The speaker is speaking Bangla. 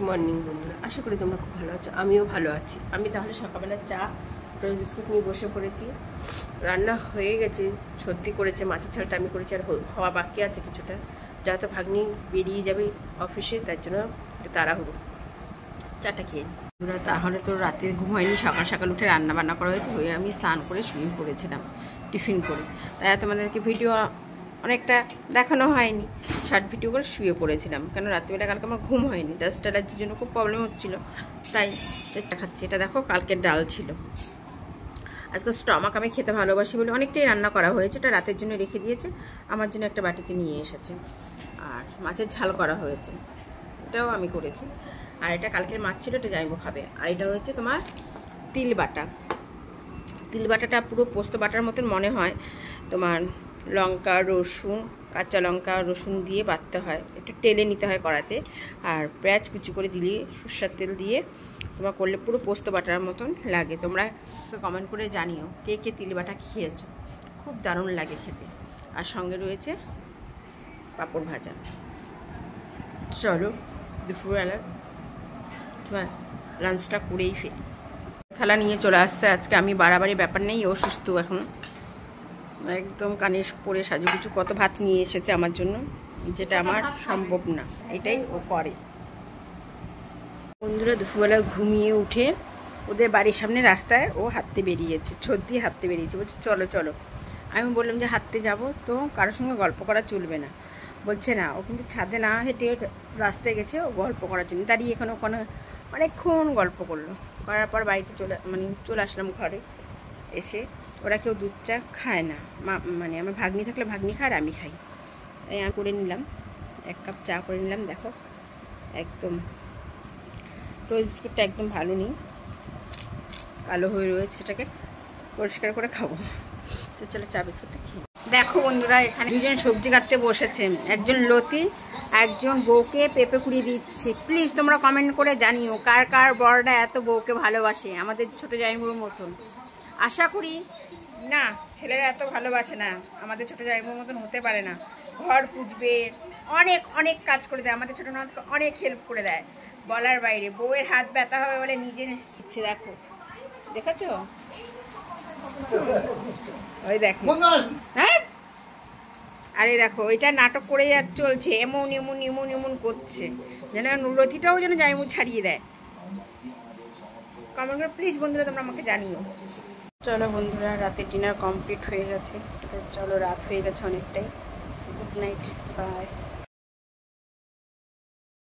মর্নিং বন্ধুরা, আশা করি তোমরা খুব ভালো আছো। আমিও ভালো আছি। আমি তাহলে সকালবেলা চা রোজ বিস্কুট নিয়ে বসে পড়েছি। রান্না হয়ে গেছে, সত্যি করেছে, মাছের ঝালটা আমি করেছি, আর হওয়া বাকি আছে কিছুটা। যেহেতু ভাগ্নি বেরিয়ে যাবে অফিসে, তার জন্য তাড়াহুড়ো। চাটা খেয়ে তাহলে তো রাতে ঘুম হয়নি, সকাল সকাল উঠে রান্না বান্না করা হয়েছে, হয়ে আমি স্নান করে শুয়ে পড়েছিলাম টিফিন করে। তাই তোমাদেরকে ভিডিও অনেকটা দেখানো হয়নি, শর্ট ভিডিও করে শুয়ে পড়েছিলাম, কেন রাত্রিবেলা কালকে আমার ঘুম হয়নি, ডাস্ট অ্যালার্জির জন্য খুব প্রবলেম হচ্ছিলো, তাই দেখাচ্ছি। এটা দেখো, কালকের ডাল ছিল। আজকে স্টমাক আমি খেতে ভালোবাসি বলে অনেকটাই রান্না করা হয়েছে, এটা রাতের জন্য রেখে দিয়েছে, আমার জন্য একটা বাটিতে নিয়ে এসেছে। আর মাছের ঝাল করা হয়েছে, এটাও আমি করেছি। আর এটা কালকের মাছ ছিল, এটা যাইবো খাবে। আর এটা হচ্ছে তোমার তিল বাটা। তিল বাটাটা পুরো পোস্ত বাটার মতন মনে হয়। তোমার লঙ্কা, রসুন, কাঁচা লঙ্কা রসুন দিয়ে বাটতে হয়, একটু তেলে নিতে হয় কড়াতে। আর পেঁয়াজ কুচি করে দিলে সরষের তেল দিয়ে তোমরা করলে পুরো পোস্ত বাটার মতন লাগে। তোমরা কমেন্ট করে জানিও কে কে তিল বাটা খেয়েছো, খুব দারুণ লাগে খেতে। আর সঙ্গে রয়েছে পাঁপড় ভাজা। চলো দুপুরবেলা লাঞ্চটা করেই ফেলি। থালা নিয়ে চলে আসছে আজকে। আমি বাড়াবাড়ি ব্যাপার নেই, অসুস্থ এখন, একদম কানে পরে সাজুগুজু কত ভাত নিয়ে এসেছে আমার জন্য, যেটা আমার সম্ভব না, এটাই ও করে। বন্ধুরা দুপুরবেলা ঘুমিয়ে উঠে ওদের বাড়ির সামনে রাস্তায় ও হাঁটতে বেরিয়েছে, ছোট দিয়ে হাঁটতে বেরিয়েছে, বলছে চলো চলো। আমি বললাম যে হাঁটতে যাব তো কারোর সঙ্গে গল্প করা চলবে না, বলছে না। ও কিন্তু ছাদে না হেঁটে রাস্তায় গেছে ও গল্প করার জন্য, দাঁড়িয়ে এখানে ওখানে অনেকক্ষণ গল্প করলো। করার পর বাড়িতে চলে আসলাম ঘরে। এসে ওরা কেউ দুধ চা খায় না, আমার ভাগ্নি থাকলে ভাগ্নি খায় আর আমি খাই। তাই আমি করে নিলাম, 1 কাপ চা করে নিলাম। দেখো একদম রোজ বিস্কুটটা একদম ভালো নেই, কালো হয়ে রয়েছে, সেটাকে পরিষ্কার করে খাবো। তো চলো চা বিস্কুটটা খেয়ে। দেখো বন্ধুরা, এখানে দুজন সবজি কাটতে বসেছে, একজন লতি, একজন বউকে পেঁপে কুড়িয়ে দিচ্ছে। প্লিজ তোমরা কমেন্ট করে জানিও কার কার বড়রা এত বউকে ভালোবাসে, আমাদের ছোট জামাইবুর মতন। আশা করি না, ছেলেরা এত ভালোবাসে না, আমাদের ছোট জামাইবুর মতন হতে পারে না। ঘর পুজবে, অনেক অনেক কাজ করে দেয়, আমাদের ছোটো ননদকে অনেক হেল্প করে দেয়, বলার বাইরে। বউয়ের হাত ব্যথা হবে বলে নিজের ইচ্ছে। দেখো, দেখেছো? ওই দেখো, হ্যাঁ, আরে দেখো, এটা নাটক করে চলছে, এমন এমন এমন এমন করছে, যেন লতিটাও যেন জামাইবু ছাড়িয়ে দেয়। কমেন্ট করে প্লিজ বন্ধুরা তোমরা আমাকে জানিও। চলো বন্ধুরা, রাতের ডিনার কমপ্লিট হয়ে গেছে, চলো রাত হয়ে গেছে অনেকটাই। Good night, by.